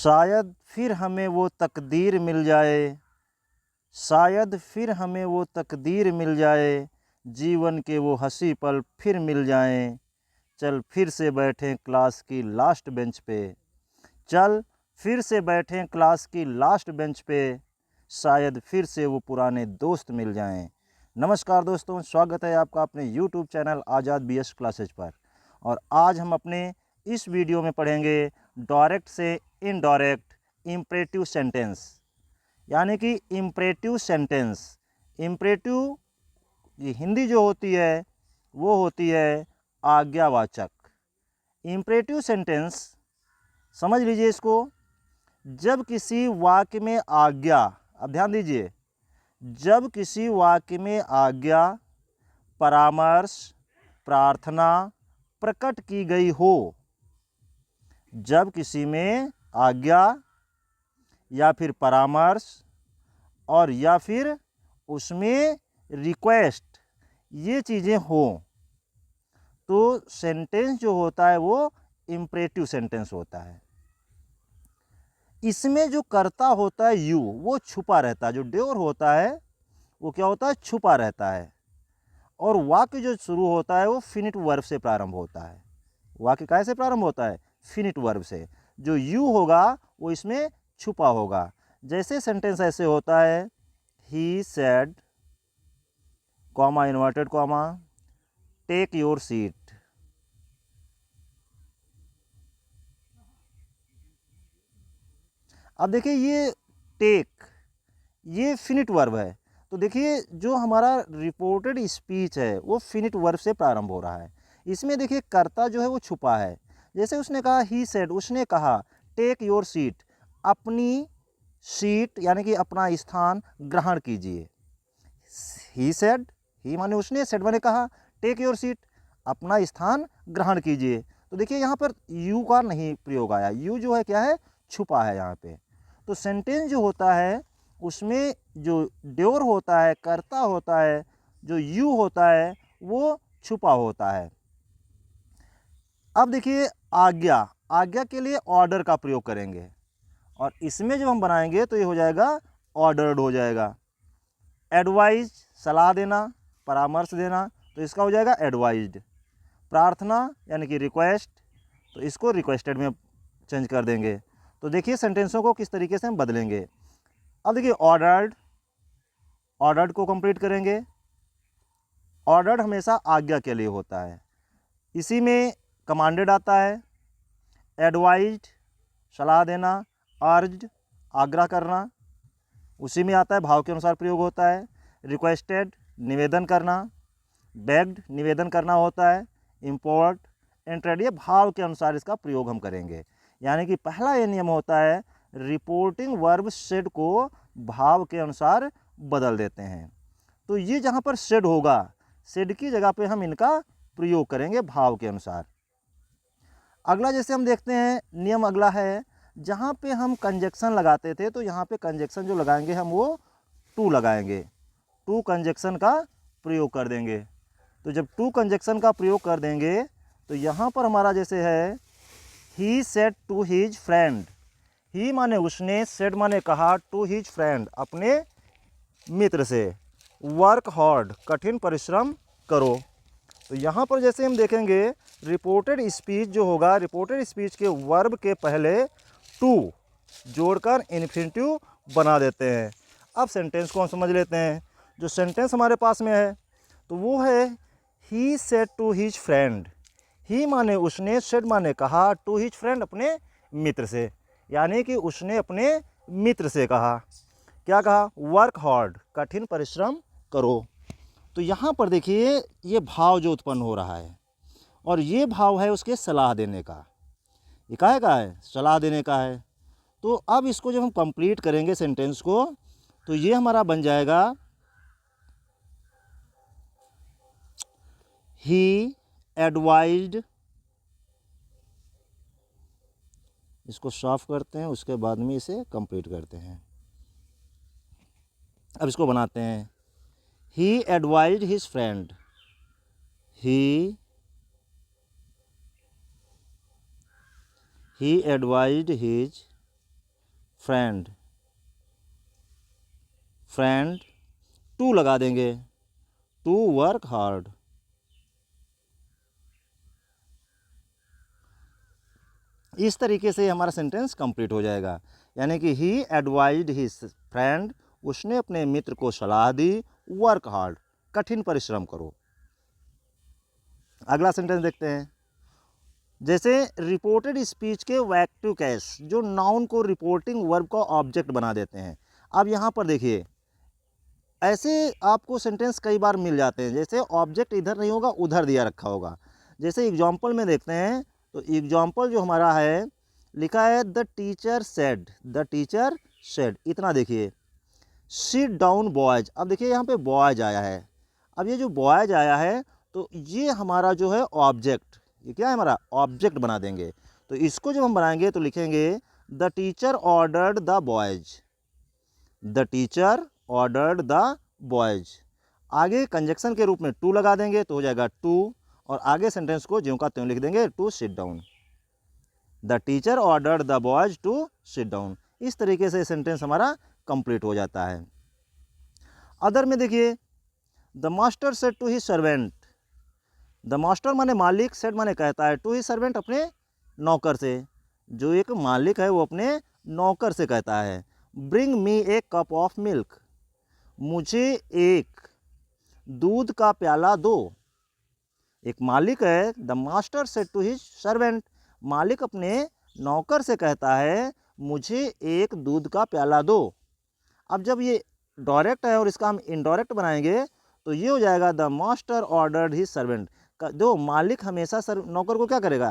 शायद फिर हमें वो तकदीर मिल जाए, शायद फिर हमें वो तकदीर मिल जाए, जीवन के वो हंसी पल फिर मिल जाएं। चल फिर से बैठें क्लास की लास्ट बेंच पे, चल फिर से बैठें क्लास की लास्ट बेंच पे, शायद फिर से वो पुराने दोस्त मिल जाएं। नमस्कार दोस्तों, स्वागत है आपका अपने YouTube चैनल आज़ाद BS क्लासेज पर। और आज हम अपने इस वीडियो में पढ़ेंगे डायरेक्ट से इनडायरेक्ट इम्परेटिव सेंटेंस, यानी कि इम्परेटिव सेंटेंस। इम्परेटिव ये हिंदी जो होती है वो होती है आज्ञावाचक। इम्परेटिव सेंटेंस समझ लीजिए इसको, जब किसी वाक्य में आज्ञा, अब ध्यान दीजिए, जब किसी वाक्य में आज्ञा, परामर्श, प्रार्थना प्रकट की गई हो, जब किसी में आज्ञा या फिर परामर्श और या फिर उसमें रिक्वेस्ट, ये चीज़ें हो, तो सेंटेंस जो होता है वो इम्परेटिव सेंटेंस होता है। इसमें जो कर्ता होता है यू, वो छुपा रहता है। जो ड्योर होता है वो क्या होता है, छुपा रहता है। और वाक्य जो शुरू होता है वो फिनिट वर्ब से प्रारंभ होता है। वाक्य कैसे प्रारंभ होता है, फिनिट वर्ब से। जो यू होगा वो इसमें छुपा होगा। जैसे सेंटेंस ऐसे होता है, he said, comma inverted comma, take your seat. अब देखिए ये टेक, ये फिनिट वर्ब है। तो देखिए जो हमारा रिपोर्टेड स्पीच है वो फिनिट वर्ब से प्रारंभ हो रहा है। इसमें देखिए कर्ता जो है वो छुपा है। जैसे उसने कहा ही सेड, उसने कहा, टेक योर सीट, अपनी सीट यानी कि अपना स्थान ग्रहण कीजिए। ही सेड, ही माने उसने, सेड माने कहा, टेक योर सीट, अपना स्थान ग्रहण कीजिए। तो देखिए यहाँ पर यू का नहीं प्रयोग आया, यू जो है क्या है, छुपा है यहाँ पे। तो सेंटेंस जो होता है उसमें जो ड्योर होता है, कर्ता होता है, जो यू होता है वो छुपा होता है। अब देखिए आज्ञा, आज्ञा के लिए ऑर्डर का प्रयोग करेंगे और इसमें जब हम बनाएंगे तो ये हो जाएगा ऑर्डर्ड हो जाएगा। एडवाइज, सलाह देना, परामर्श देना, तो इसका हो जाएगा एडवाइज्ड। प्रार्थना यानी कि रिक्वेस्ट, तो इसको रिक्वेस्टेड में चेंज कर देंगे। तो देखिए सेंटेंसों को किस तरीके से हम बदलेंगे। अब देखिए ऑर्डर्ड, ऑर्डर्ड को कंप्लीट करेंगे। ऑर्डर्ड हमेशा आज्ञा के लिए होता है, इसी में कमांडेड आता है। एडवाइज्ड, सलाह देना। अर्ज्ड, आग्रह करना, उसी में आता है, भाव के अनुसार प्रयोग होता है। रिक्वेस्टेड, निवेदन करना। बेग्ड, निवेदन करना होता है। इम्पोर्ट, एंट्रेड, ये भाव के अनुसार इसका प्रयोग हम करेंगे। यानी कि पहला ये नियम होता है, रिपोर्टिंग वर्ब सेड को भाव के अनुसार बदल देते हैं। तो ये जहाँ पर सेड होगा, सेड की जगह पे हम इनका प्रयोग करेंगे भाव के अनुसार। अगला जैसे हम देखते हैं, नियम अगला है, जहाँ पे हम कंजक्शन लगाते थे तो यहाँ पे कंजक्शन जो लगाएंगे हम वो टू लगाएंगे, टू कंजक्शन का प्रयोग कर देंगे। तो जब टू कंजक्शन का प्रयोग कर देंगे तो यहाँ पर हमारा जैसे है, he said to his friend, he माने उसने, सेड माने कहा, टू हिज फ्रेंड, अपने मित्र से, वर्क हार्ड, कठिन परिश्रम करो। तो यहाँ पर जैसे हम देखेंगे, रिपोर्टेड स्पीच जो होगा, रिपोर्टेड स्पीच के वर्ब के पहले टू जोड़कर इन्फिनिटिव बना देते हैं। अब सेंटेंस को हम समझ लेते हैं। जो सेंटेंस हमारे पास में है तो वो है, he said to his friend, he माने उसने, सेड माने कहा, टू हिज फ्रेंड, अपने मित्र से, यानी कि उसने अपने मित्र से कहा, क्या कहा, वर्क हार्ड, कठिन परिश्रम करो। तो यहाँ पर देखिए ये भाव जो उत्पन्न हो रहा है और ये भाव है उसके सलाह देने का। ये काहे का है, सलाह देने का है। तो अब इसको जब हम कंप्लीट करेंगे सेंटेंस को, तो ये हमारा बन जाएगा, ही एडवाइज्ड, इसको सॉफ्ट करते हैं, उसके बाद में इसे कंप्लीट करते हैं। अब इसको बनाते हैं, he advised his friend, he advised his friend, friend to लगा देंगे, टू वर्क हार्ड। इस तरीके से हमारा सेंटेंस कंप्लीट हो जाएगा। यानी कि ही एडवाइज्ड हिज फ्रेंड, उसने अपने मित्र को सलाह दी, वर्क हार्ड, कठिन परिश्रम करो। अगला सेंटेंस देखते हैं। जैसे रिपोर्टेड स्पीच के वैक्टिव केस, जो नाउन को रिपोर्टिंग वर्ब का ऑब्जेक्ट बना देते हैं। अब यहाँ पर देखिए, ऐसे आपको सेंटेंस कई बार मिल जाते हैं। जैसे ऑब्जेक्ट इधर नहीं होगा, उधर दिया रखा होगा। जैसे एग्जाम्पल में देखते हैं, तो एग्जाम्पल जो हमारा है, लिखा है the teacher said, the teacher said, इतना देखिए। सिट डाउन बॉयज, अब देखिए यहाँ पे बॉयज आया है। अब ये जो बॉयज आया है, तो ये हमारा जो है ऑब्जेक्ट, ये क्या है हमारा ऑब्जेक्ट बना देंगे। तो इसको जब हम बनाएंगे तो लिखेंगे the teacher ordered the boys, the teacher ordered the boys. आगे कंजक्शन के रूप में टू लगा देंगे तो हो जाएगा टू, और आगे सेंटेंस को ज्यों का त्यों लिख देंगे, to sit down, the teacher ordered the boys to sit down. इस तरीके से सेंटेंस हमारा कंप्लीट हो जाता है। अदर में देखिए, the master said to his servant, the master माने मालिक, सेड माने कहता है, टू हिज सर्वेंट अपने नौकर से। जो एक मालिक है वो अपने नौकर से कहता है, bring me a cup of milk, मुझे एक दूध का प्याला दो। एक मालिक है, the master said to his servant, मालिक अपने नौकर से कहता है, मुझे एक दूध का प्याला दो। अब जब ये डायरेक्ट है और इसका हम इनडायरेक्ट बनाएंगे तो ये हो जाएगा the master ordered his servant. जो मालिक हमेशा नौकर को क्या करेगा,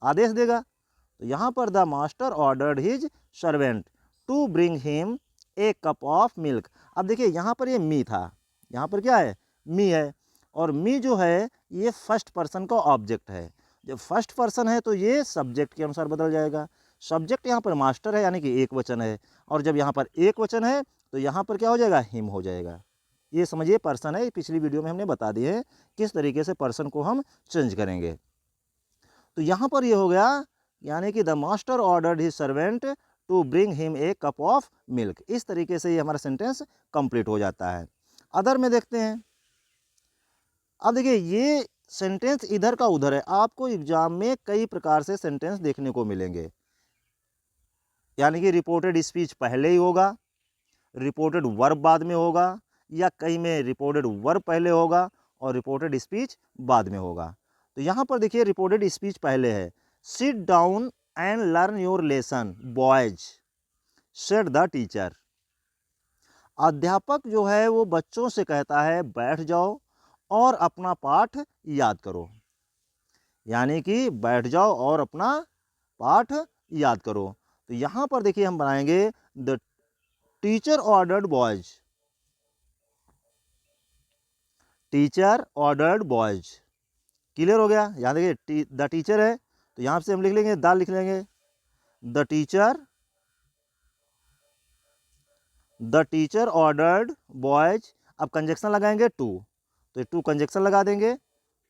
आदेश देगा। तो यहाँ पर the master ordered his servant to bring him a cup of milk. अब देखिए यहाँ पर ये मी था, यहाँ पर क्या है, मी है, और मी जो है ये फर्स्ट पर्सन का ऑब्जेक्ट है। जब फर्स्ट पर्सन है तो ये सब्जेक्ट के अनुसार बदल जाएगा। सब्जेक्ट यहाँ पर मास्टर है, यानी कि एक वचन है, और जब यहाँ पर एक वचन है तो यहाँ पर क्या हो जाएगा, हिम हो जाएगा। ये समझिए पर्सन है, पिछली वीडियो में हमने बता दिए है किस तरीके से पर्सन को हम चेंज करेंगे। तो यहाँ पर ये हो गया, यानी कि the master ordered his servant to bring him a cup of milk. इस तरीके से ये हमारा सेंटेंस कंप्लीट हो जाता है। अदर में देखते हैं। अब देखिए ये सेंटेंस इधर का उधर है, आपको एग्जाम में कई प्रकार से सेंटेंस देखने को मिलेंगे। यानी कि रिपोर्टेड स्पीच पहले ही होगा, रिपोर्टेड वर्ब बाद में होगा, या कहीं में रिपोर्टेड वर्ब पहले होगा और रिपोर्टेड स्पीच बाद में होगा। तो यहाँ पर देखिए रिपोर्टेड स्पीच पहले है, seat down and learn your lesson boys, said the teacher. अध्यापक जो है वो बच्चों से कहता है, बैठ जाओ और अपना पाठ याद करो। यानी कि बैठ जाओ और अपना पाठ याद करो। तो यहाँ पर देखिए हम बनाएंगे the teacher ordered boys, teacher ordered boys. Clear हो गया। यहाँ देखिए द टीचर है तो यहाँ से हम लिख लेंगे, द लिख लेंगे, द टीचर ऑर्डर्ड बॉयज। अब कंजक्शन लगाएंगे टू, तो टू कंजक्शन लगा देंगे,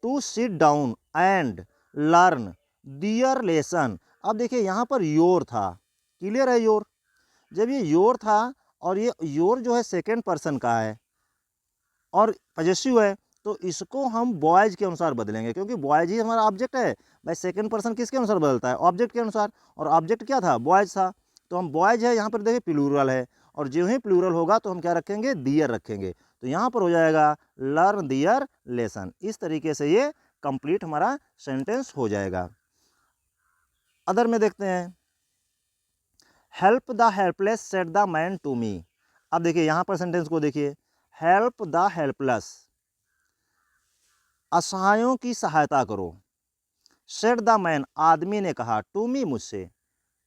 to sit down and learn their lesson. अब देखिए यहाँ पर योर था, क्लियर है योर। जब ये योर था और ये योर जो है सेकेंड पर्सन का है और पजेसिव है, तो इसको हम बॉयज के अनुसार बदलेंगे, क्योंकि बॉयज ही हमारा ऑब्जेक्ट है। भाई सेकेंड पर्सन किसके अनुसार बदलता है, ऑब्जेक्ट के अनुसार, और ऑब्जेक्ट क्या था, बॉयज था। तो हम बॉयज है, यहाँ पर देखिए प्लूरल है, और जो ही प्लूरल होगा तो हम क्या रखेंगे, दियर रखेंगे। तो यहाँ पर हो जाएगा लर्न दियर लेसन। इस तरीके से ये कंप्लीट हमारा सेंटेंस हो जाएगा। अदर में देखते हैं, help the helpless said the man to me. अब देखिए यहाँ पर सेंटेंस को देखिए, हेल्प द हेल्पलेस, असहायों की सहायता करो, सेड द मैन, आदमी ने कहा, टू मी, मुझसे।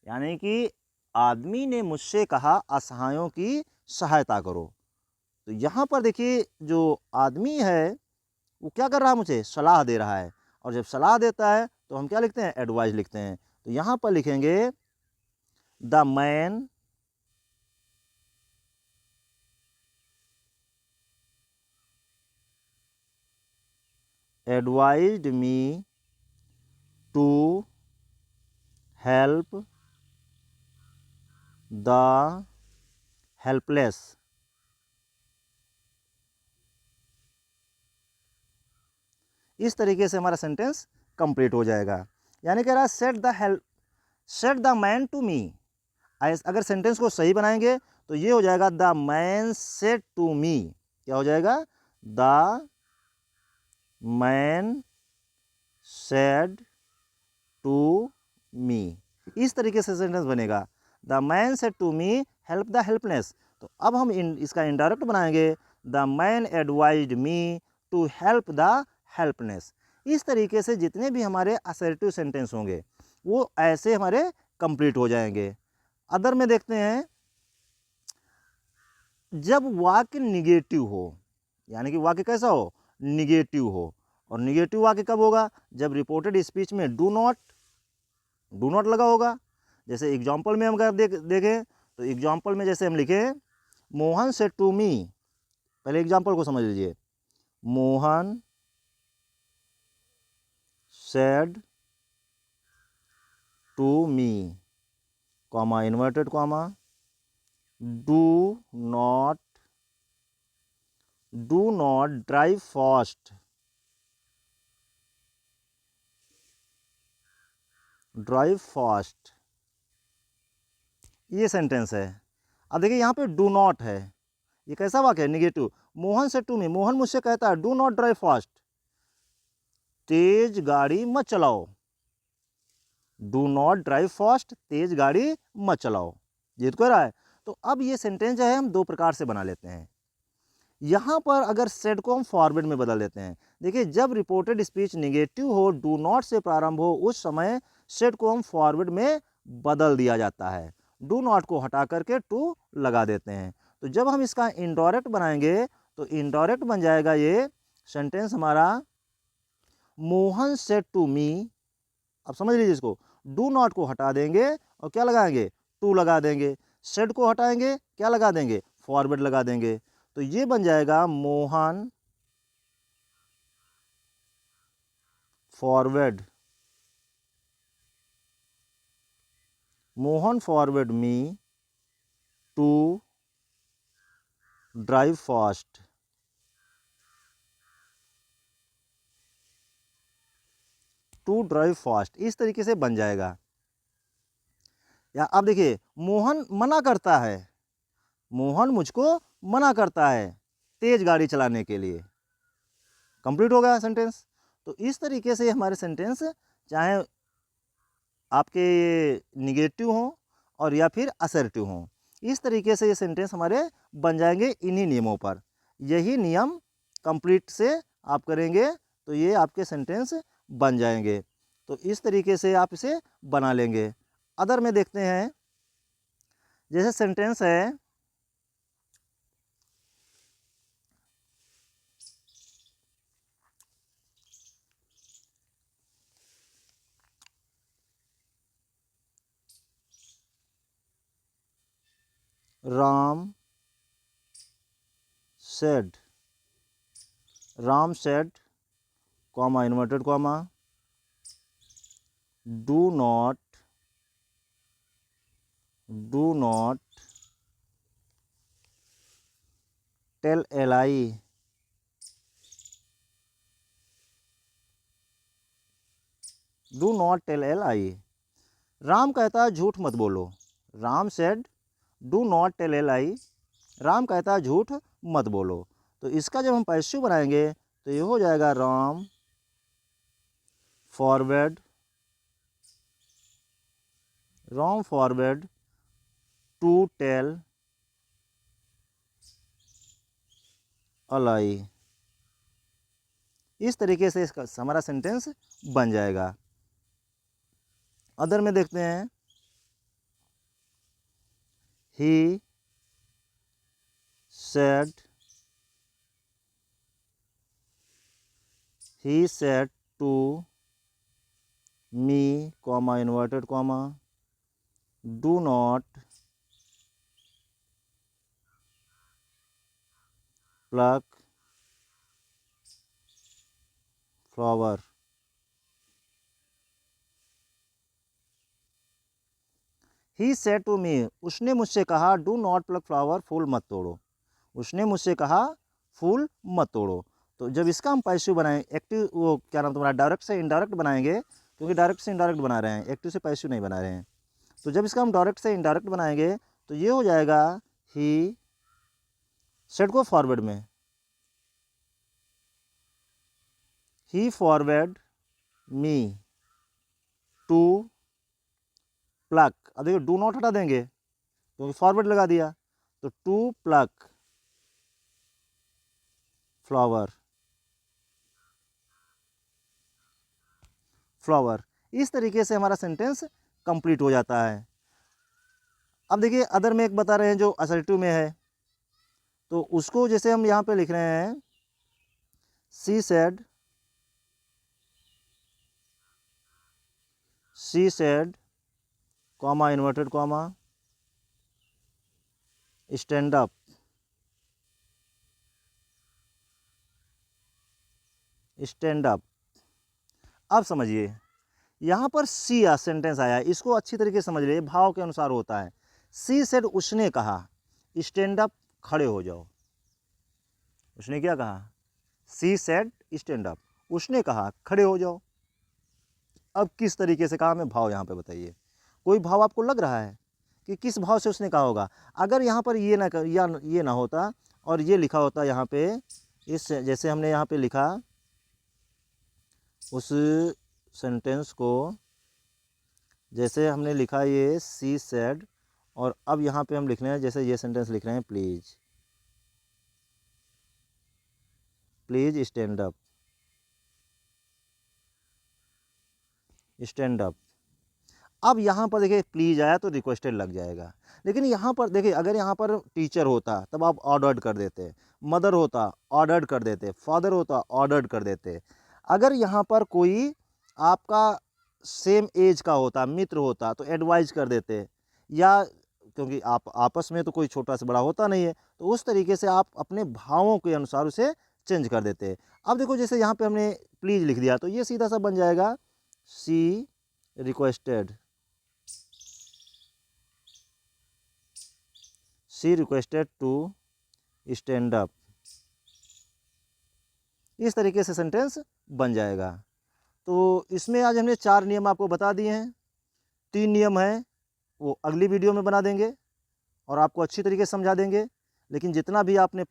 यानी कि आदमी ने मुझसे कहा असहायों की सहायता करो। तो यहाँ पर देखिए जो आदमी है वो क्या कर रहा है, मुझे सलाह दे रहा है, और जब सलाह देता है तो हम क्या लिखते हैं, एडवाइस लिखते हैं। तो यहाँ पर लिखेंगे the man advised me to help the helpless. इस तरीके से हमारा सेंटेंस कंप्लीट हो जाएगा। यानी कह रहा है said the man to me. अगर सेंटेंस को सही बनाएंगे तो ये हो जाएगा the man said to me. क्या हो जाएगा? The man said to me. इस तरीके से सेंटेंस बनेगा, the man said to me help the helpless. तो अब हम इसका इनडायरेक्ट बनाएंगे, the man advised me to help the helpless. इस तरीके से जितने भी हमारे असर्टिव सेंटेंस होंगे वो ऐसे हमारे कंप्लीट हो जाएंगे। अदर में देखते हैं, जब वाक्य निगेटिव हो, यानी कि वाक्य कैसा हो? निगेटिव हो। और निगेटिव वाक्य कब होगा? जब रिपोर्टेड स्पीच में डू नॉट लगा होगा। जैसे एग्जाम्पल में हम अगर देखें तो एग्जाम्पल में जैसे हम लिखें मोहन सेड टू मी। पहले एग्जाम्पल को समझ लीजिए, Mohan said to me, comma inverted comma, do not drive fast, drive fast. ये सेंटेंस है। अब देखिए यहाँ पे डू नॉट है, ये कैसा वाक्य है? निगेटिव। मोहन से टू मी, मोहन मुझसे कहता है डू नॉट ड्राइव फास्ट, तेज गाड़ी मत चलाओ। डू नॉट ड्राइव फास्ट, तेज गाड़ी मत चलाओ, ये तो कह रहा है। तो अब ये सेंटेंस जो है हम दो प्रकार से बना लेते हैं। यहाँ पर अगर सेड को हम फॉरवर्ड में बदल देते हैं। देखिए जब रिपोर्टेड स्पीच निगेटिव हो, डू नॉट से प्रारंभ हो, उस समय सेड को हम फॉरवर्ड में बदल दिया जाता है। डू नॉट को हटा करके टू लगा देते हैं। तो जब हम इसका इनडायरेक्ट बनाएंगे तो इनडायरेक्ट बन जाएगा ये सेंटेंस हमारा, मोहन सेड टू मी। अब समझ लीजिए इसको, डू नॉट को हटा देंगे और क्या लगाएंगे? टू लगा देंगे। सेड को हटाएंगे, क्या लगा देंगे? फॉरवर्ड लगा देंगे। तो ये बन जाएगा Mohan forward, Mohan forward me to drive fast. To drive fast, इस तरीके से बन जाएगा। या अब देखिए मोहन मना करता है, मोहन मुझको मना करता है तेज गाड़ी चलाने के लिए। कंप्लीट हो गया सेंटेंस। तो इस तरीके से हमारे सेंटेंस चाहे आपके निगेटिव हों और या फिर असर्टिव हों, इस तरीके से ये सेंटेंस हमारे बन जाएंगे इन्हीं नियमों पर। यही नियम कंप्लीट से आप करेंगे तो ये आपके सेंटेंस बन जाएंगे। तो इस तरीके से आप इसे बना लेंगे। अदर में देखते हैं, जैसे सेंटेंस है Ram said, Ram said comma inverted comma, do not tell a lie, do not tell a lie. Ram कहता है झूठ मत बोलो। Ram said do not tell a lie, Ram कहता है झूठ मत बोलो। तो इसका जब हम पैसिव बनाएंगे तो ये हो जाएगा Ram forward to tell a lie. इस तरीके से इसका हमारा सेंटेंस बन जाएगा। अदर में देखते हैं, he said to me comma inverted comma, do not pluck flower. He said to me, उसने मुझसे कहा, डू नॉट प्लक फ्लावर, फूल मत तोड़ो। उसने मुझसे कहा फूल मत तोड़ो। तो जब इसका हम पैसिव बनाएं, एक्टिव, वो क्या नाम तुम्हारा, डायरेक्ट से इनडायरेक्ट बनाएंगे, क्योंकि डायरेक्ट से इनडायरेक्ट बना रहे हैं, एक्टिव से पैसिव नहीं बना रहे हैं। तो जब इसका हम डायरेक्ट से इनडायरेक्ट बनाएंगे तो ये हो जाएगा ही सेड को फॉरवर्ड में, ही फॉरवर्ड मी टू प्लक। अब देखिए डू नॉट हटा देंगे क्योंकि फॉरवर्ड लगा दिया, तो टू प्लक फ्लावर, फ्लावर। इस तरीके से हमारा सेंटेंस कंप्लीट हो जाता है। अब देखिए अदर में एक बता रहे हैं जो असर्टिव में है, तो उसको जैसे हम यहाँ पे लिख रहे हैं, she said comma inverted comma stand up, stand up. अब समझिए यहाँ पर सी सेंटेंस आया है, इसको अच्छी तरीके से समझ लीजिए, भाव के अनुसार होता है। सी सेड, उसने कहा, स्टैंड अप, खड़े हो जाओ। उसने क्या कहा? सी सेड स्टैंड अप, उसने कहा खड़े हो जाओ। अब किस तरीके से कहा, मैं भाव यहाँ पे बताइए। कोई भाव आपको लग रहा है कि किस भाव से उसने कहा होगा? अगर यहाँ पर ये ना या ये ना होता और ये लिखा होता यहाँ पे, इस जैसे हमने यहाँ पे लिखा, उस सेंटेंस को जैसे हमने लिखा ये सी सेड, और अब यहाँ पे हम लिख रहे हैं जैसे ये सेंटेंस लिख रहे हैं, please, please stand up, stand up. अब यहाँ पर देखिए प्लीज आया तो रिक्वेस्टेड लग जाएगा, लेकिन यहाँ पर देखिए अगर यहाँ पर टीचर होता तब आप ऑर्डर्ड कर देते, मदर होता ऑर्डर्ड कर देते, फादर होता ऑर्डर्ड कर देते। अगर यहाँ पर कोई आपका सेम एज का होता, मित्र होता, तो एडवाइज कर देते, या क्योंकि आप आपस में तो कोई छोटा से बड़ा होता नहीं है, तो उस तरीके से आप अपने भावों के अनुसार उसे चेंज कर देते। अब देखो जैसे यहाँ पे हमने प्लीज लिख दिया तो ये सीधा सा बन जाएगा she requested, she requested to stand up. इस तरीके से सेंटेंस बन जाएगा। तो इसमें आज हमने 4 नियम आपको बता दिए हैं। 3 नियम हैं वो अगली वीडियो में बना देंगे और आपको अच्छी तरीके से समझा देंगे, लेकिन जितना भी आपने